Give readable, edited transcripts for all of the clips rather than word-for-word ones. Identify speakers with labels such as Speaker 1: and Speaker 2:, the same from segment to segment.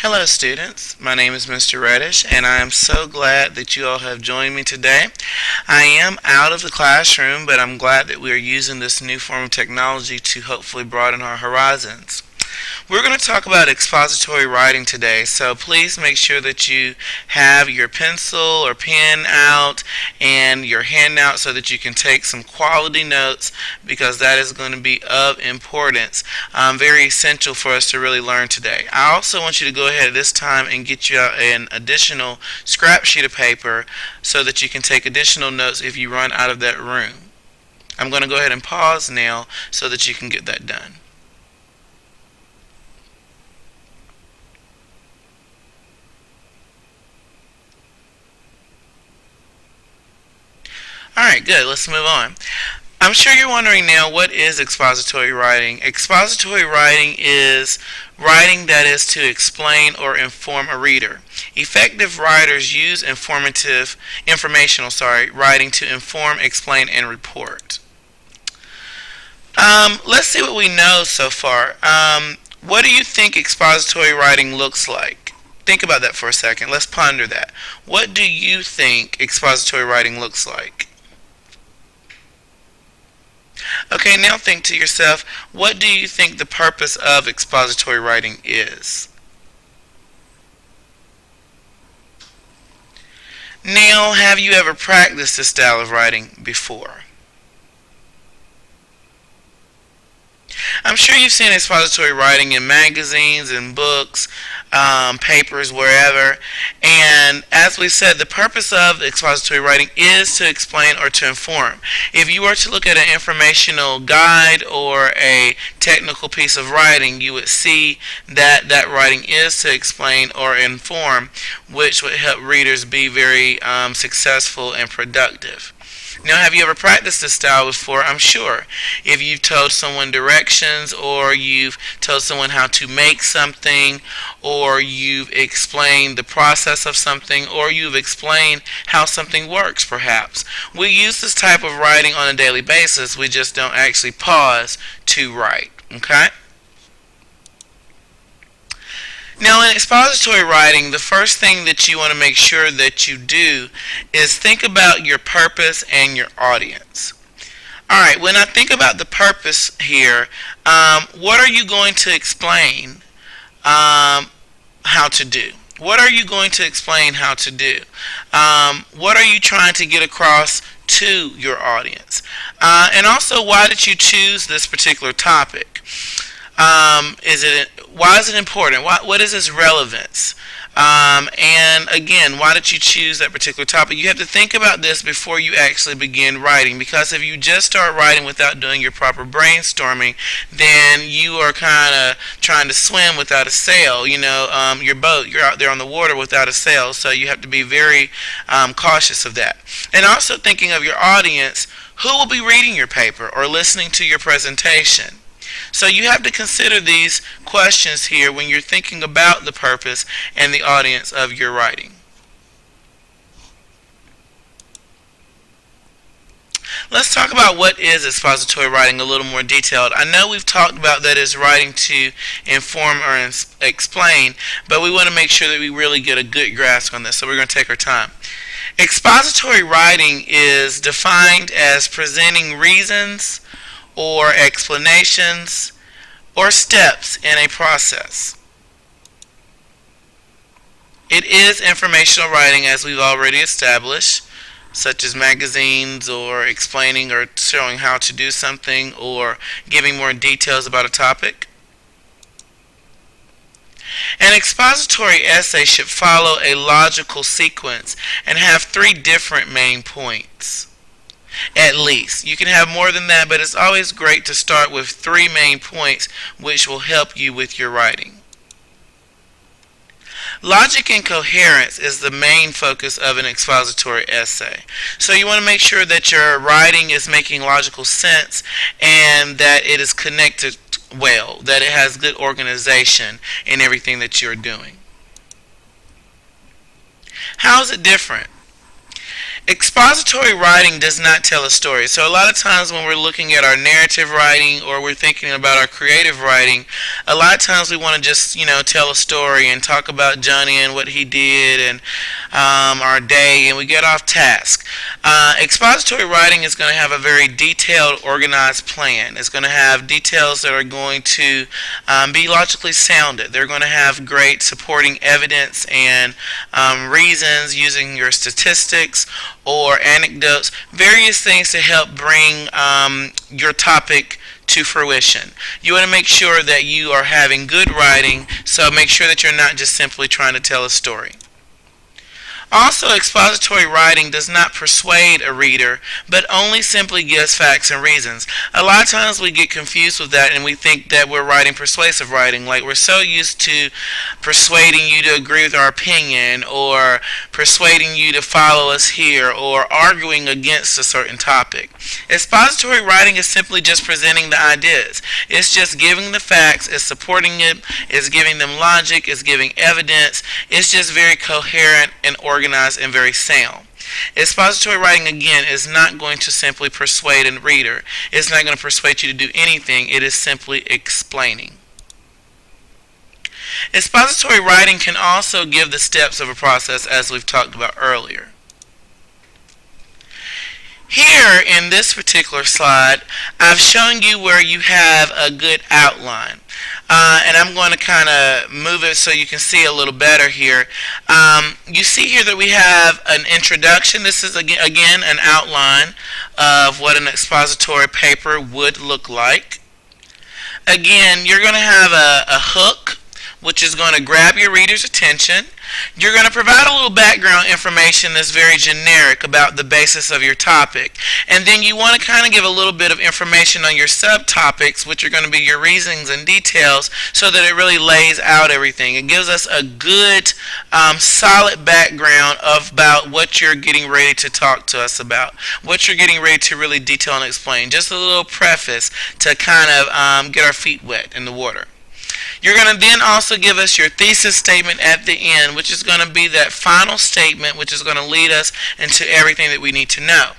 Speaker 1: Hello students, my name is Mr. Reddish and I am so glad that you all have joined me today. I am out of the classroom, but I'm glad that we are using this new form of technology to hopefully broaden our horizons. We're going to talk about expository writing today, so please make sure that you have your pencil or pen out and your handout so that you can take some quality notes, because that is going to be of importance, very essential for us to really learn today. I also want you to go ahead at this time and get you an additional scrap sheet of paper so that you can take additional notes if you run out of that room. I'm going to go ahead and pause now so that you can get that done. Alright, good. Let's move on. I'm sure you're wondering now, what is expository writing? Expository writing is writing that is to explain or inform a reader. Effective writers use informational writing to inform, explain, and report. Let's see what we know so far. What do you think expository writing looks like? Think about that for a second. Let's ponder that. What do you think expository writing looks like? Okay, now think to yourself, what do you think the purpose of expository writing is? Now, have you ever practiced this style of writing before? I'm sure you've seen expository writing in magazines and books, papers, wherever. And as we said, the purpose of expository writing is to explain or to inform. If you were to look at an informational guide or a technical piece of writing, you would see that that writing is to explain or inform, which would help readers be very successful and productive. Now, have you ever practiced this style before? I'm sure. If you've told someone directions, or you've told someone how to make something, or you've explained the process of something, or you've explained how something works, perhaps. We use this type of writing on a daily basis. We just don't actually pause to write. Okay? Now, in expository writing, the first thing that you want to make sure that you do is think about your purpose and your audience. Alright, when I think about the purpose here, what are you going to explain how to do? What are you going to explain how to do? What are you trying to get across to your audience? And also, why did you choose this particular topic? Why is it important? What is its relevance? And again, why did you choose that particular topic? You have to think about this before you actually begin writing, because if you just start writing without doing your proper brainstorming, then you are kind of trying to swim without a sail. Your boat, you're out there on the water without a sail, so you have to be very cautious of that. And also thinking of your audience, who will be reading your paper or listening to your presentation. So you have to consider these questions here when you're thinking about the purpose and the audience of your writing. Let's talk about what is expository writing a little more detailed. I know we've talked about that as writing to inform or explain, but we want to make sure that we really get a good grasp on this, so we're going to take our time. Expository writing is defined as presenting reasons or explanations or steps in a process. It is informational writing, as we've already established, such as magazines, or explaining or showing how to do something, or giving more details about a topic. An expository essay should follow a logical sequence and have 3 different main points. At least. You can have more than that, but it's always great to start with 3 main points, which will help you with your writing. Logic and coherence is the main focus of an expository essay. So you want to make sure that your writing is making logical sense and that it is connected well, that it has good organization in everything that you're doing. How is it different? Expository writing does not tell a story. So a lot of times when we're looking at our narrative writing or we're thinking about our creative writing, a lot of times we want to just, tell a story and talk about Johnny and what he did and our day, and we get off task. Expository writing is going to have a very detailed, organized plan. It's going to have details that are going to be logically sounded. They're going to have great supporting evidence and reasons using your statistics or anecdotes, various things to help bring your topic to fruition. You want to make sure that you are having good writing, so make sure that you're not just simply trying to tell a story. Also, expository writing does not persuade a reader, but only simply gives facts and reasons. A lot of times we get confused with that and we think that we're writing persuasive writing. Like we're so used to persuading you to agree with our opinion or persuading you to follow us here or arguing against a certain topic. Expository writing is simply just presenting the ideas. It's just giving the facts, it's supporting it, it's giving them logic, it's giving evidence. It's just very coherent and organized and very sound. Expository writing, again, is not going to simply persuade a reader. It's not going to persuade you to do anything. It is simply explaining. Expository writing can also give the steps of a process, as we've talked about earlier. Here in this particular slide, I've shown you where you have a good outline. And I'm going to kind of move it so you can see a little better here. You see here that we have an introduction. This is, again, an outline of what an expository paper would look like. Again, you're going to have a hook, which is going to grab your reader's attention. You're going to provide a little background information that's very generic about the basis of your topic. And then you want to kind of give a little bit of information on your subtopics, which are going to be your reasons and details, so that it really lays out everything. It gives us a good, solid background about what you're getting ready to talk to us about, what you're getting ready to really detail and explain. Just a little preface to kind of get our feet wet in the water. You're going to then also give us your thesis statement at the end, which is going to be that final statement, which is going to lead us into everything that we need to know.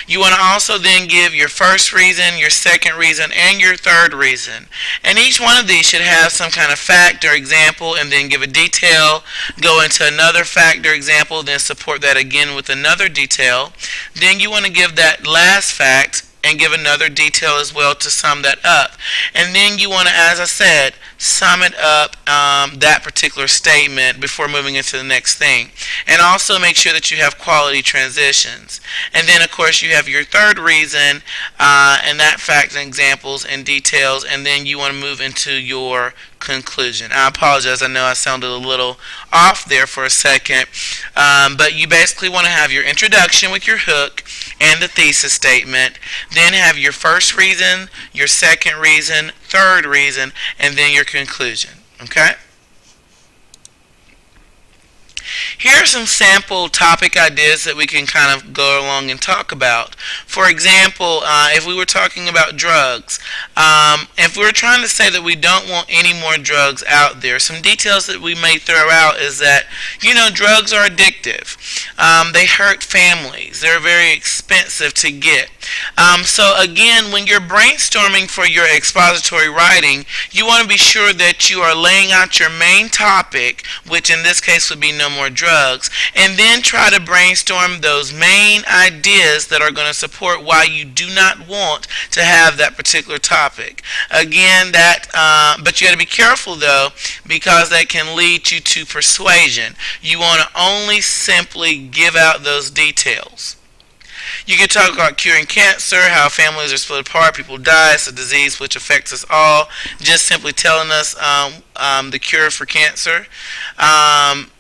Speaker 1: You want to also then give your first reason, your second reason, and your third reason. And each one of these should have some kind of fact or example, and then give a detail, go into another fact or example, then support that again with another detail. Then you want to give that last fact and give another detail as well to sum that up. And then you want to, as I said, sum it up, that particular statement, before moving into the next thing. And also make sure that you have quality transitions. And then, of course, you have your third reason, and that facts and examples and details. And then you want to move into your conclusion. I apologize. I know I sounded a little off there for a second. But you basically want to have your introduction with your hook and the thesis statement. Then have your first reason, your second reason, third reason, and then your conclusion. Okay? Here are some sample topic ideas that we can kind of go along and talk about. For example, if we were talking about drugs, if we were trying to say that we don't want any more drugs out there, some details that we may throw out is that, drugs are addictive. They hurt families. They're very expensive to get. So again, when you're brainstorming for your expository writing, you want to be sure that you are laying out your main topic, which in this case would be no more drugs, and then try to brainstorm those main ideas that are going to support why you do not want to have that particular topic. Again, but you got to be careful though, because that can lead you to persuasion. You want to only simply give out those details. You can talk about curing cancer, how families are split apart, people die, it's a disease which affects us all. Just simply telling us the cure for cancer.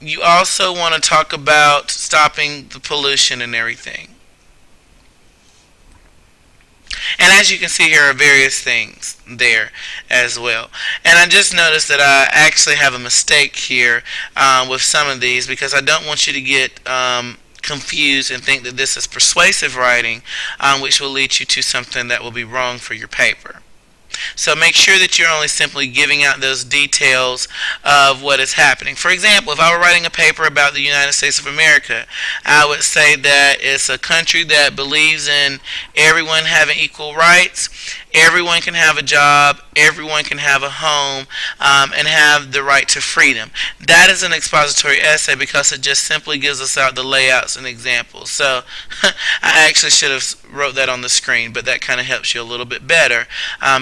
Speaker 1: You also want to talk about stopping the pollution and everything. And as you can see, here are various things there as well. And I just noticed that I actually have a mistake here with some of these, because I don't want you to get confused and think that this is persuasive writing, which will lead you to something that will be wrong for your paper. So make sure that you're only simply giving out those details of what is happening. For example, if I were writing a paper about the United States of America, I would say that it's a country that believes in everyone having equal rights. Everyone can have a job, everyone can have a home, and have the right to freedom. That is an expository essay because it just simply gives us out the layouts and examples. So I actually should have wrote that on the screen, but that kind of helps you a little bit better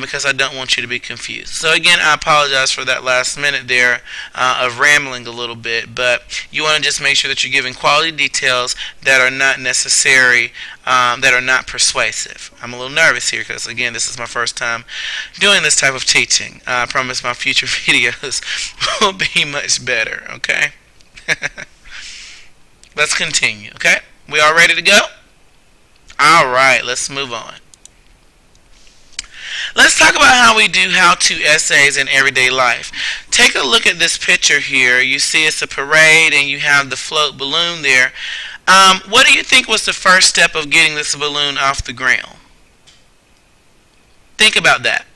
Speaker 1: because I don't want you to be confused. So again, I apologize for that last minute there of rambling a little bit, but you want to just make sure that you're giving quality details that are not necessary, that are not persuasive. I'm a little nervous here because, again, this is my first time doing this type of teaching. I promise my future videos will be much better, okay? Let's continue, okay? We all ready to go? All right, let's move on. Let's talk about how we do how-to essays in everyday life. Take a look at this picture here. You see it's a parade and you have the float balloon there. What do you think was the first step of getting this balloon off the ground? Think about that.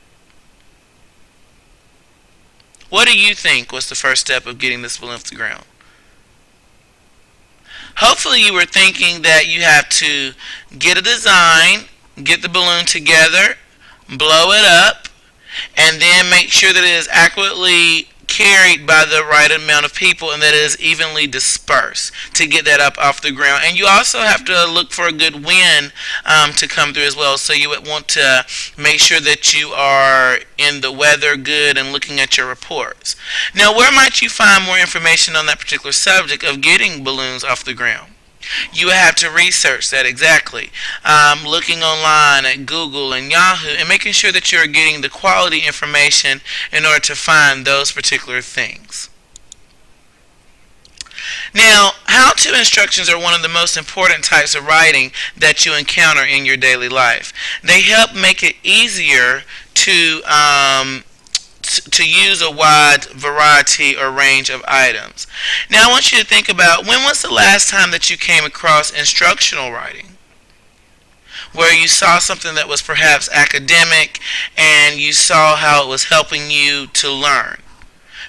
Speaker 1: What do you think was the first step of getting this balloon off the ground? Hopefully you were thinking that you have to get a design, get the balloon together, blow it up, and then make sure that it is accurately carried by the right amount of people and that it is evenly dispersed to get that up off the ground. And you also have to look for a good wind to come through as well. So you would want to make sure that you are in the weather good and looking at your reports. Now, where might you find more information on that particular subject of getting balloons off the ground? You have to research that exactly. Looking online at Google and Yahoo and making sure that you're getting the quality information in order to find those particular things. Now, how-to instructions are one of the most important types of writing that you encounter in your daily life. They help make it easier to use a wide variety or range of items. Now I want you to think about, when was the last time that you came across instructional writing, where you saw something that was perhaps academic and you saw how it was helping you to learn?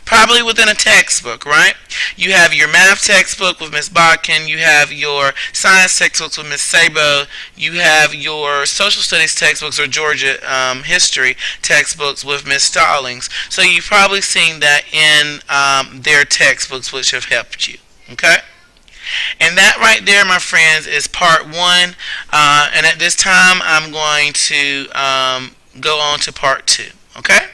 Speaker 1: Probably within a textbook, right? You have your math textbook with Miss Bodkin, you have your science textbooks with Miss Sabo, you have your social studies textbooks or Georgia history textbooks with Miss Stallings. So you've probably seen that in their textbooks, which have helped you, okay? And that right there, my friends, is part one. And at this time, I'm going to go on to part two, okay?